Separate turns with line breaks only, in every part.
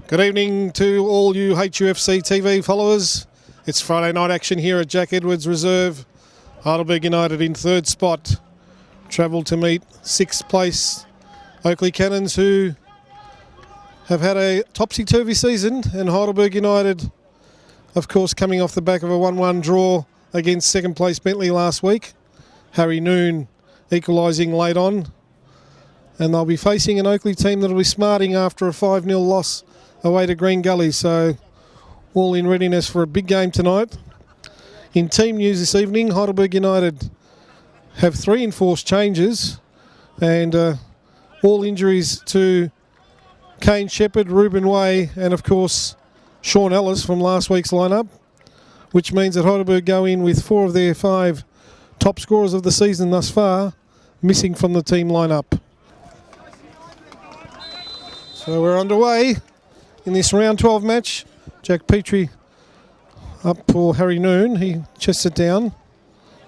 Good evening to all you HUFC TV followers. It's Friday night action here at Jack Edwards Reserve. Heidelberg United in third spot. Travel to meet sixth place Oakleigh Cannons, who have had a topsy-turvy season, and Heidelberg United, of course, coming off the back of a 1-1 draw against second place Bentley last week. Harry Noon equalising late on. And they'll be facing an Oakleigh team that'll be smarting after a 5-0 loss away to Green Gully, so all in readiness for a big game tonight. In team news this evening, Heidelberg United have 3 enforced changes, and all injuries to Kane Shepherd, Ruben Way, and of course Sean Ellis from last week's lineup, which means that Heidelberg go in with 4 of their 5 top scorers of the season thus far missing from the team lineup. So we're underway in this round 12 match. Jack Petrie up for Harry Noon. He chests it down.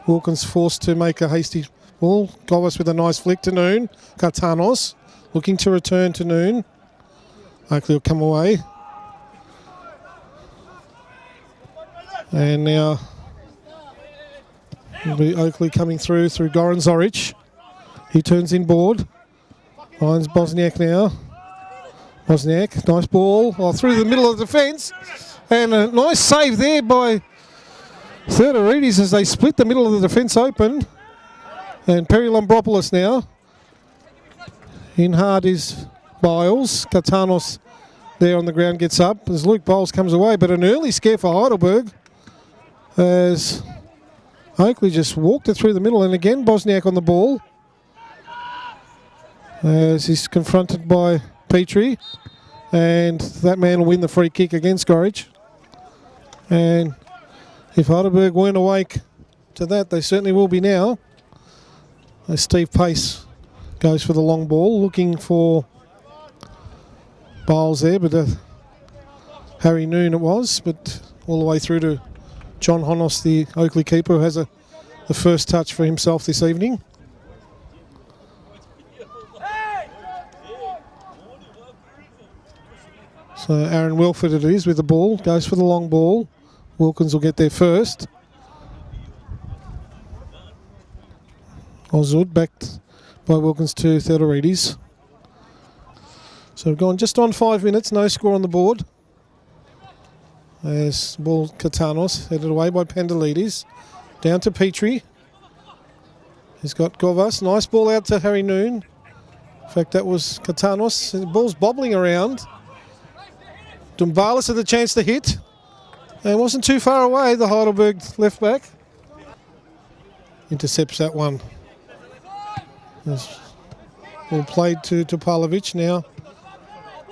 Wilkins forced to make a hasty ball. Govas with a nice flick to Noon. Cartanos looking to return to Noon. Oakleigh will come away. And now it'll be Oakleigh coming through Goran Zoric. He turns inboard. Finds Bosniak now. Bosniak, nice ball, through the middle of the defence, and a nice save there by Theodoridis as they split the middle of the defence open. And Perry Lombropoulos now. In hard is Biles. Katanos there on the ground gets up as Luke Biles comes away, but an early scare for Heidelberg as Oakleigh just walked it through the middle, and again Bosniak on the ball as he's confronted by Petrie, and that man will win the free kick against Gorridge. And if Heidelberg weren't awake to that, they certainly will be now. As Steve Pace goes for the long ball, looking for Biles there, but Harry Noon it was, but all the way through to John Honos, the Oakleigh keeper, who has the first touch for himself this evening. So Aaron Wilford it is with the ball, goes for the long ball. Wilkins will get there first. Ozud backed by Wilkins to Theodoridis. So we've gone just on 5 minutes, no score on the board. There's ball Katanos, headed away by Pandalidis. Down to Petrie. He's got Govas, nice ball out to Harry Noon. In fact, that was Katanos. The ball's bobbling around. Dumbalis had the chance to hit, and wasn't too far away, the Heidelberg left back. Intercepts that one. Ball played to Topalovic now,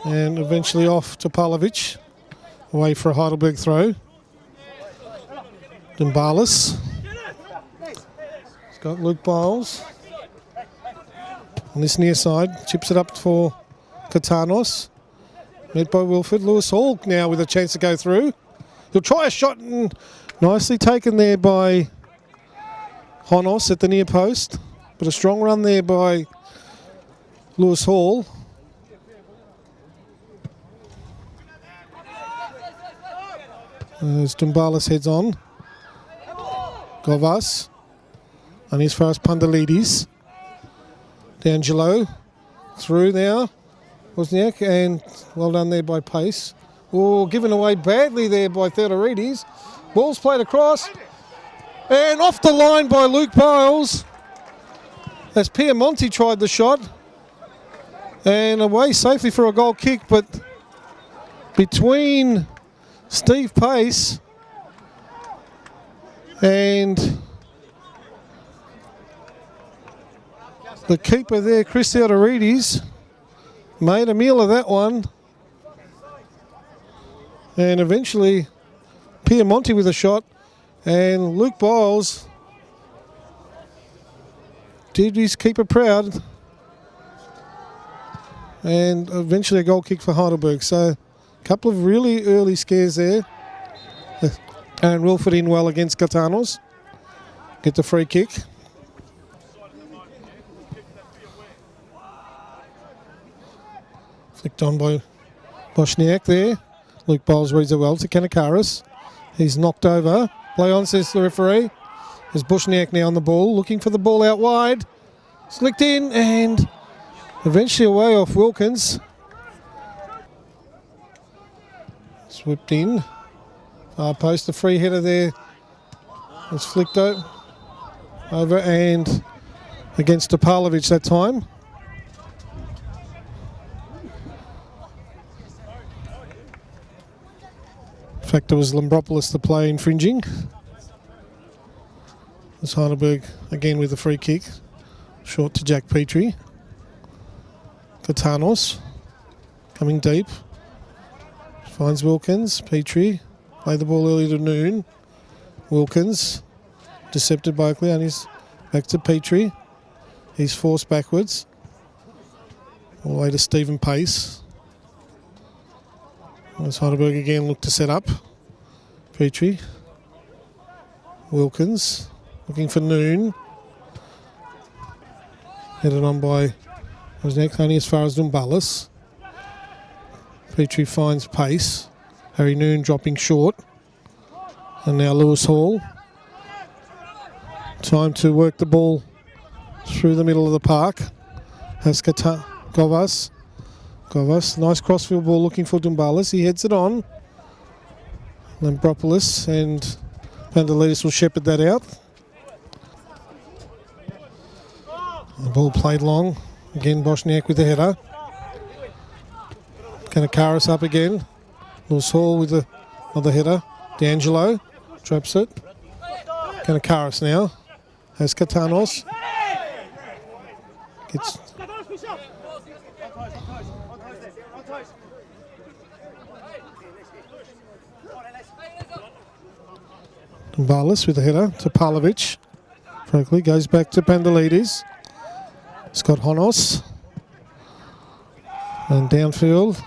and eventually off to Topalovic, away for a Heidelberg throw. Dumbalis. He's got Luke Biles. On this near side, chips it up for Katanos. Met by Wilford. Lewis Hall now with a chance to go through. He'll try a shot, and nicely taken there by Honos at the near post. But a strong run there by Lewis Hall. As Dumbalis heads on. Govas. And as far as Pandalidis. D'Angelo. Through now. Wozniak, and well done there by Pace. Oh, given away badly there by Theodoridis. Ball's played across. And off the line by Luke Biles. As Piemonte tried the shot. And away safely for a goal kick, but between Steve Pace and the keeper there, Chris Theodorides, made a meal of that one. And eventually Piemonte with a shot, and Luke Biles did his keeper proud. And eventually a goal kick for Heidelberg. So a couple of really early scares there. Aaron Wilford in well against Gatanos. Get the free kick. Flicked on by Bosniak there. Luke Biles reads it well to Kanakaris. He's knocked over. Play on, says the referee. There's Bosniak now on the ball, looking for the ball out wide. Slicked in and eventually away off Wilkins. Swept in. Far post, the free header there. It's flicked over and against Topalovic that time. In fact, it was Lambropoulos the play infringing. It's Heidelberg again with the free kick. Short to Jack Petrie. Katanos coming deep. Finds Wilkins. Petrie. Play the ball early to Noon. Wilkins. Decepted by Oakleigh. And he's back to Petrie. He's forced backwards. All the way to Stephen Pace. As Heidelberg again look to set up. Petrie. Wilkins. Looking for Noon. Headed on by Wozniak, only as far as Dumbalis. Petrie finds Pace. Harry Noon dropping short. And now Lewis Hall. Time to work the ball through the middle of the park. Has Govas. Govas, nice crossfield ball looking for Dumbalis. He heads it on. Lambropoulos and Vandalidis will shepherd that out. The ball played long. Again, Bosniak with the header. Kanakaris up again. Lewis Hall with another header. D'Angelo traps it. Kanakaris now. Has Katanos. Gets... Dumbalis with the header to Pavlovic. Frankly, goes back to Pandalidis. Scott Honos. And downfield.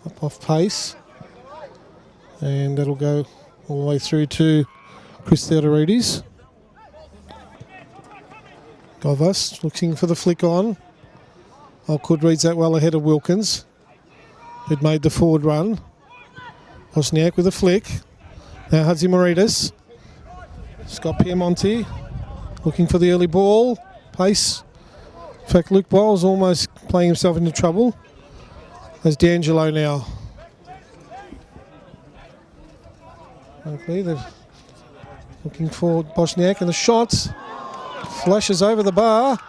Up off pace. And that'll go all the way through to Chris Theodorides. Govas looking for the flick on. Alcoud reads that well ahead of Wilkins, who'd made the forward run. Wozniak with a flick. Now Hatzimorides. Scott Piemonte looking for the early ball. Pace. In fact, Luke Biles almost playing himself into trouble. There's D'Angelo now. Okay, they're looking for Bosniak, and the shots flashes over the bar.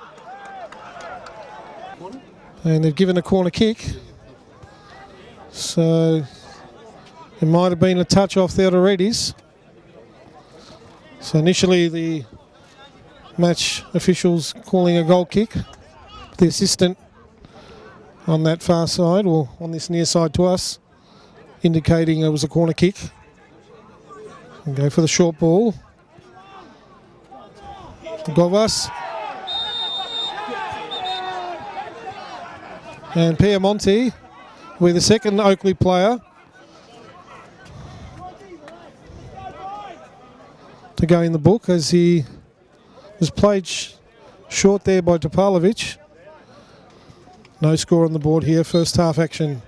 And they've given a corner kick. So it might have been a touch off Theodorides. So initially the match officials calling a goal kick. The assistant on that far side, or on this near side to us, indicating it was a corner kick. And go for the short ball. Govas. And Piemonte with the second Oakleigh player to go in the book, as he was played short there by Topalovic. No score on the board here, first half action.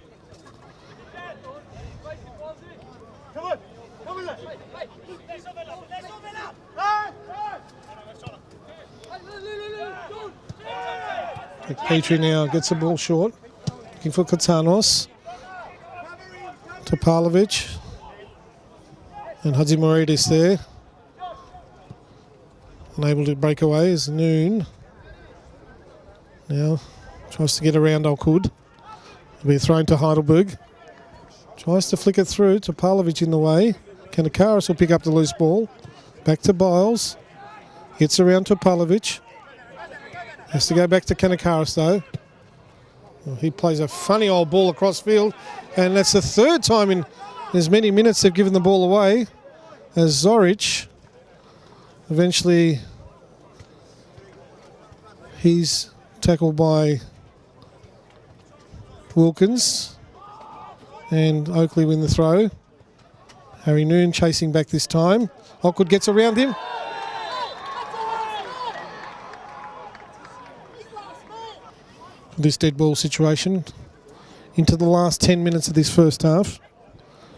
Petrie now gets the ball short. Looking for Katanos. Topalovic. And Hadzimaridis there. Unable to break away is Noon. Now tries to get around Alkud. It'll be thrown to Heidelberg. Tries to flick it through to Pavlovic in the way. Kanakaris will pick up the loose ball. Back to Biles. Gets around to Pavlovic. Has to go back to Kanakaris though. Well, he plays a funny old ball across field. And that's the third time in as many minutes they've given the ball away. As Zoric eventually he's tackled by Wilkins. And Oakleigh win the throw. Harry Noon chasing back this time. Alkud gets around him. This dead ball situation into the last 10 minutes of this first half.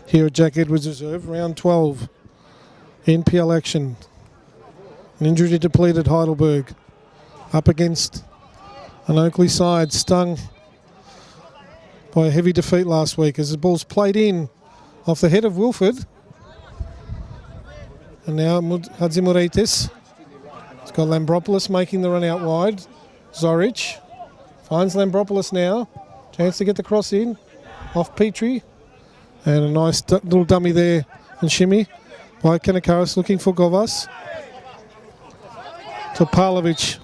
Here at Jack Edwards Reserve, round 12. NPL action. An injury depleted Heidelberg. Up against an Oakleigh side stung by a heavy defeat last week as the ball's played in off the head of Wilford. And now Hadzimaridis. It's got Lambropoulos making the run out wide. Zoric finds Lambropoulos now. Chance to get the cross in. Off Petrie. And a nice little dummy there and shimmy by Kanakaris looking for Govas. To Pavlovic.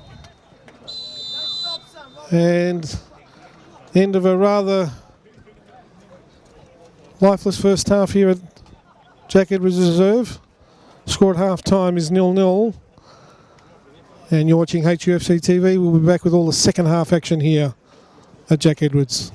And end of a rather lifeless first half here at Jack Edwards Reserve. Score at half time is 0-0. And you're watching HUFC TV. We'll be back with all the second half action here at Jack Edwards.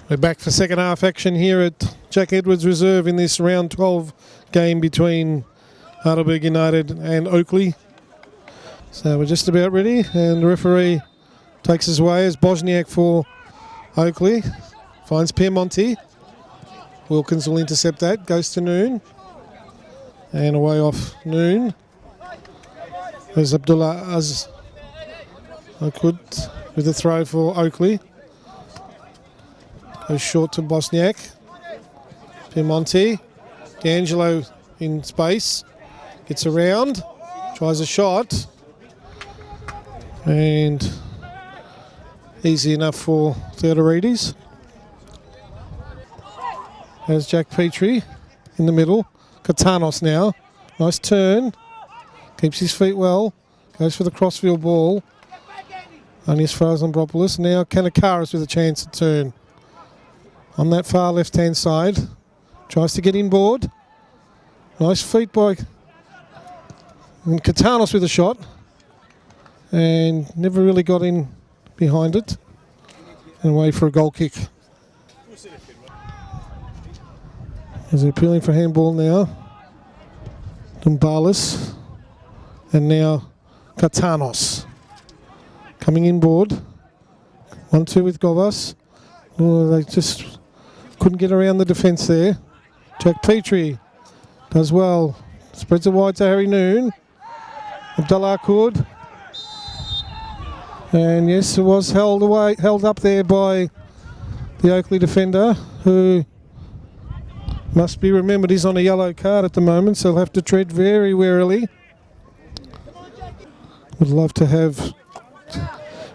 We're back for second half action here at Jack Edwards Reserve in this round 12 game between Heidelberg United and Oakleigh. So we're just about ready, and the referee takes us away as Bosniak for Oakleigh. Finds Piemonte. Wilkins will intercept that, goes to Noon. And away off Noon. There's Abdullah Oakwood with the throw for Oakleigh. Goes short to Bosniak. Piemonte. D'Angelo in space. Gets around. Tries a shot. And easy enough for Theodorides. There's Jack Petrie in the middle. Katanos now. Nice turn. Keeps his feet well. Goes for the crossfield ball. Only as far as Lambropoulos. Now Kanakaris with a chance to turn. On that far left-hand side. Tries to get inboard. Nice feet by Katanos with a shot. And never really got in behind it. And away for a goal kick. As they're appealing for handball now. Dumbalis. And now Katanos. Coming inboard. 1-2 with Govas. Oh, they just couldn't get around the defence there. Jack Petrie does well. Spreads it wide to Harry Noon. Abdullah Akoud. And yes, it was held up there by the Oakleigh defender, who must be remembered he's on a yellow card at the moment, so he'll have to tread very warily. Would love to have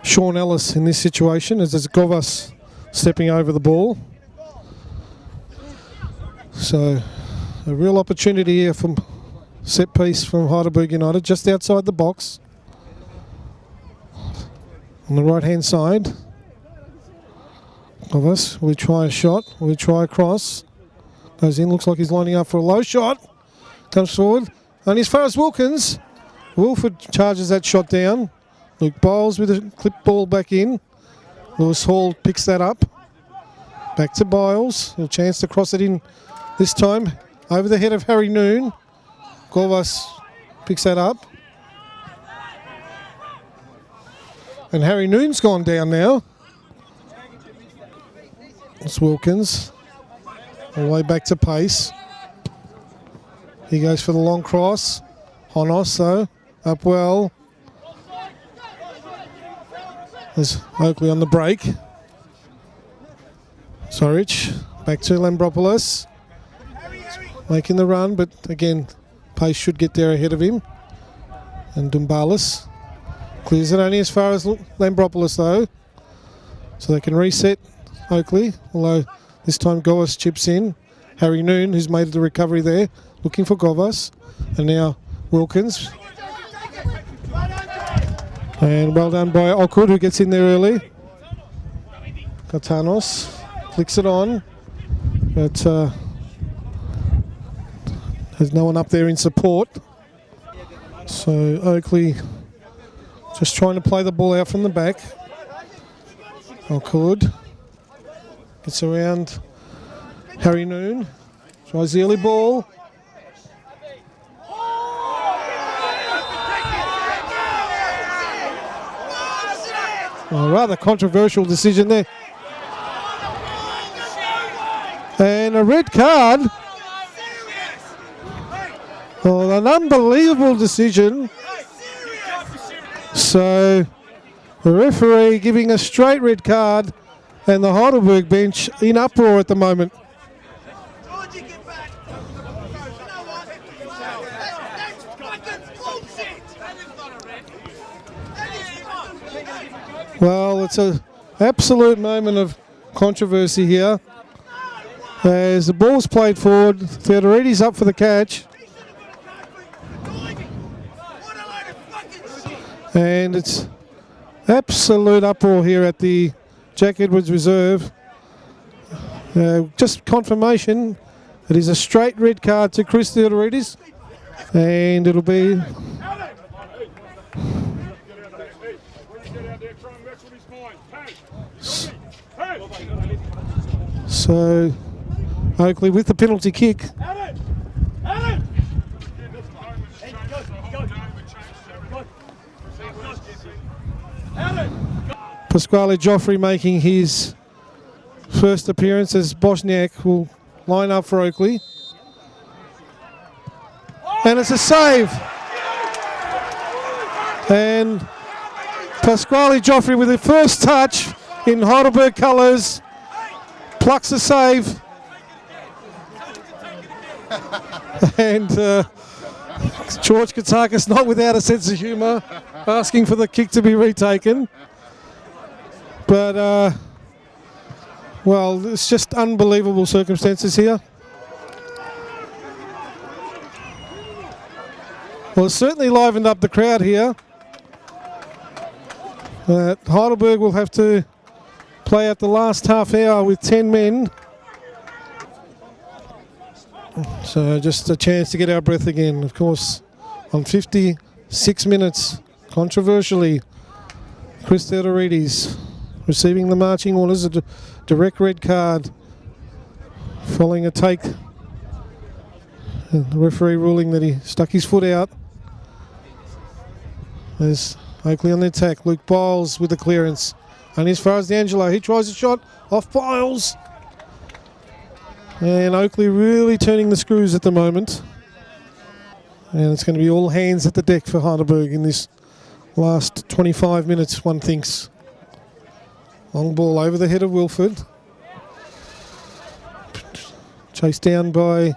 Sean Ellis in this situation, as it's Govas stepping over the ball. So a real opportunity here from set piece from Heidelberg United, just outside the box. On the right hand side of us, we try a shot, we try a cross. Goes in, looks like he's lining up for a low shot. Comes forward, only as far as Wilkins. Wilford charges that shot down. Luke Biles with a clip ball back in. Lewis Hall picks that up. Back to Biles, a chance to cross it in this time. Over the head of Harry Noon. Govas picks that up. And Harry Noon's gone down now. It's Wilkins. All the way back to pace. He goes for the long cross. Honos though, up well. There's Oakleigh on the break. Zorich back to Lambropoulos. Making the run, but again, pace should get there ahead of him. And Dumbalis clears it only as far as Lambropoulos though. So they can reset Oakleigh, although this time Govas chips in. Harry Noon, who's made the recovery there, looking for Govas. And now Wilkins. And well done by Oakwood, who gets in there early. Katanos flicks it on, but there's no one up there in support. So Oakleigh just trying to play the ball out from the back. Oakwood gets around Harry Noon, tries the early ball. A rather controversial decision there. And a red card. Oh, an unbelievable decision. So the referee giving a straight red card and the Heidelberg bench in uproar at the moment. Well, it's an absolute moment of controversy here. As the ball's played forward, Theodorides up for the catch. And it's absolute uproar here at the Jack Edwards Reserve. Just confirmation, it is a straight red card to Chris Theodorides. And it'll be... So Oakleigh with the penalty kick. Pasquale Joffrey making his first appearance as Bosniak will line up for Oakleigh. And it's a save. And Pasquale Joffrey with the first touch in Heidelberg colours plucks a save. And George Katakis, not without a sense of humour, asking for the kick to be retaken. But, well, it's just unbelievable circumstances here. Well, it's certainly livened up the crowd here. Heidelberg will have to play out the last half hour with 10 men. So just a chance to get our breath again. Of course, on 56 minutes, controversially, Chris Theodorides receiving the marching orders, a direct red card following a take. And the referee ruling that he stuck his foot out. There's Oakleigh on the attack. Luke Biles with the clearance. Only as far as D'Angelo. He tries a shot off Biles. And Oakleigh really turning the screws at the moment. And it's going to be all hands at the deck for Heidelberg in this last 25 minutes, one thinks. Long ball over the head of Wilford. Chased down by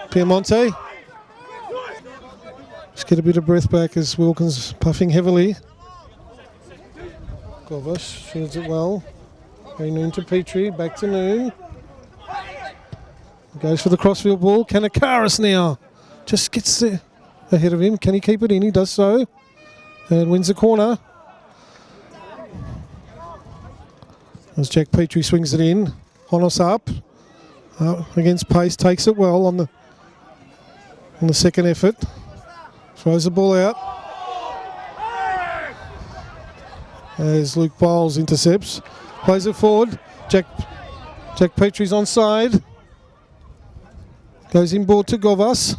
Piemonte. Just get a bit of breath back as Wilkins puffing heavily. Govas shields it well. Very Noon to Petrie, back to Noon. Goes for the crossfield ball. Kanakaris now just gets there ahead of him. Can he keep it in? He does so. And wins the corner. As Jack Petrie swings it in. Honos up. Against pace, takes it well on the second effort. Throws the ball out. As Luke Biles intercepts. Plays it forward. Jack Petrie's onside. Goes inboard to Govas.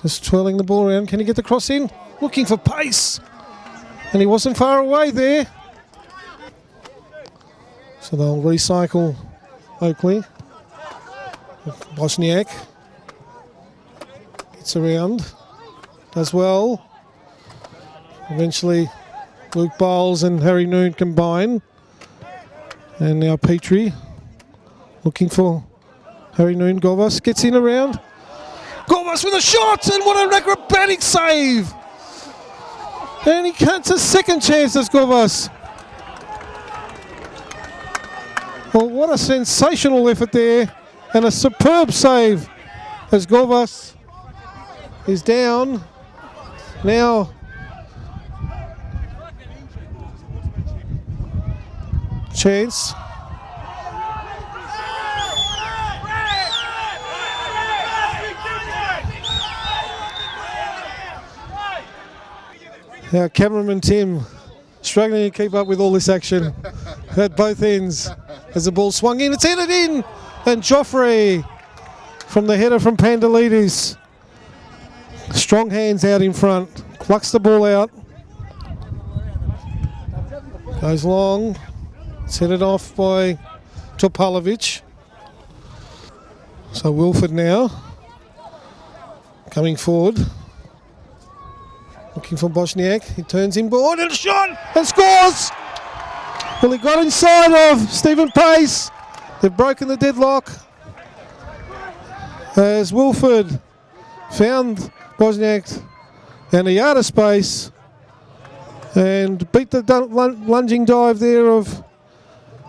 Just twirling the ball around. Can he get the cross in? Looking for pace. And he wasn't far away there. So they'll recycle Oakleigh. Bosniak gets around. Does well. Eventually Luke Bowles and Harry Noon combine. And now Petrie looking for Harry Noon. Govas gets in around. Govas with a shot, and what an acrobatic save! And he gets a second chance as Govas. Well, what a sensational effort there, and a superb save as Govas is down. Now chance. Now cameraman Tim struggling to keep up with all this action at both ends as the ball swung in. It's headed in, and Joffrey from the header from Pandalidis. Strong hands out in front, plucks the ball out, goes long, it's headed off by Topalovic. So Wilford now coming forward, looking for Bosniak. He turns inboard and a shot and scores! Well, he got inside of Stephen Pace. They've broken the deadlock as Wilford found Bosniak and a yard of space and beat the lunging dive there of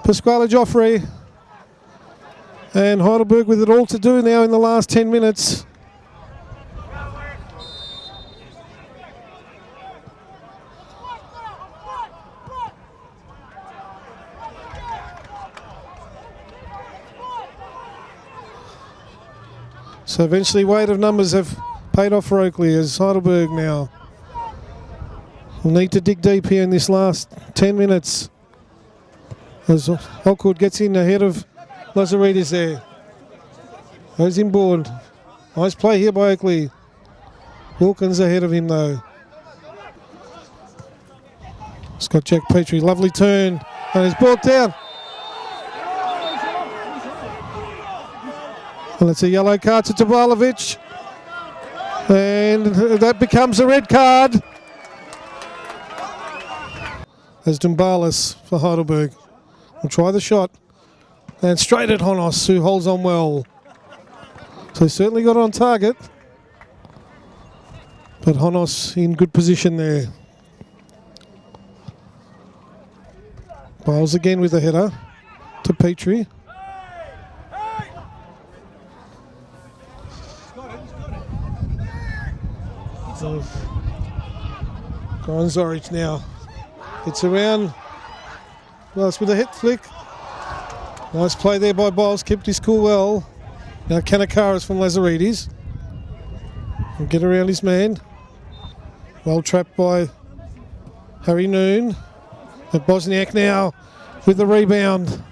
Pasquale Joffrey. And Heidelberg with it all to do now in the last 10 minutes. So eventually weight of numbers have paid off for Oakleigh as Heidelberg now will need to dig deep here in this last 10 minutes as Oakwood gets in ahead of Lazaridis there. Goes inboard. Nice play here by Oakleigh. Wilkins ahead of him though. It's got Jack Petrie. Lovely turn and it's brought down. And it's a yellow card to Tabalovic. And that becomes a red card. As Dumbalis for Heidelberg. Will try the shot. And straight at Honos, who holds on well. So he certainly got on target. But Honos in good position there. Biles again with the header to Petrie. Goran Zoric now. It's around. Well, it's with a hit flick. Nice play there by Biles. Kept his cool well. Now Kanakaris from Lazaridis. Will get around his man. Well trapped by Harry Noon. And Bosniak now with the rebound.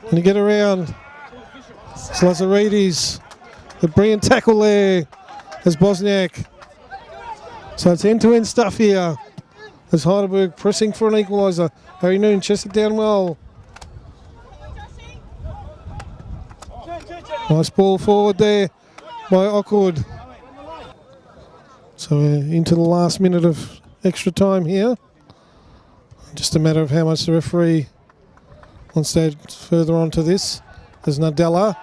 And you get around. It's Lazaridis. The brilliant tackle there as Bosniak. So it's end-to-end stuff here as Heidelberg pressing for an equaliser. Harry Noon chested down well. Nice ball forward there by Oakwood. So into the last minute of extra time here. Just a matter of how much the referee wants to add further on to this. As Nadella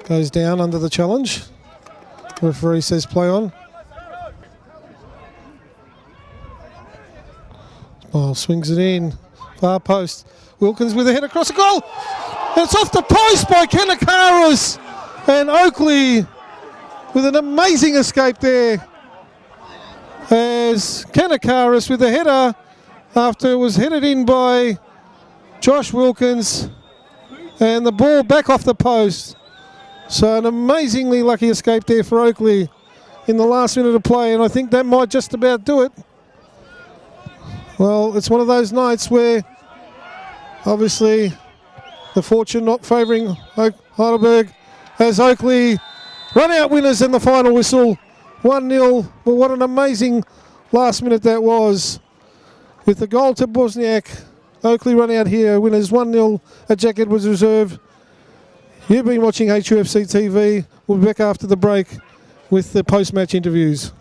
goes down under the challenge. The referee says play on. Oh, swings it in. Far post. Wilkins with a head across the goal. And it's off the post by Kanakaris. And Oakleigh with an amazing escape there. As Kanakaris with a header after it was headed in by Josh Wilkins. And the ball back off the post. So an amazingly lucky escape there for Oakleigh in the last minute of play, and I think that might just about do it. Well, it's one of those nights where obviously the fortune not favouring Heidelberg as Oakleigh run out winners in the final whistle, 1-0. Well, what an amazing last minute that was. With the goal to Bosniak, Oakleigh run out here, winners 1-0 at Jack Edwards Reserve. You've been watching HUFC TV. We'll be back after the break with the post-match interviews.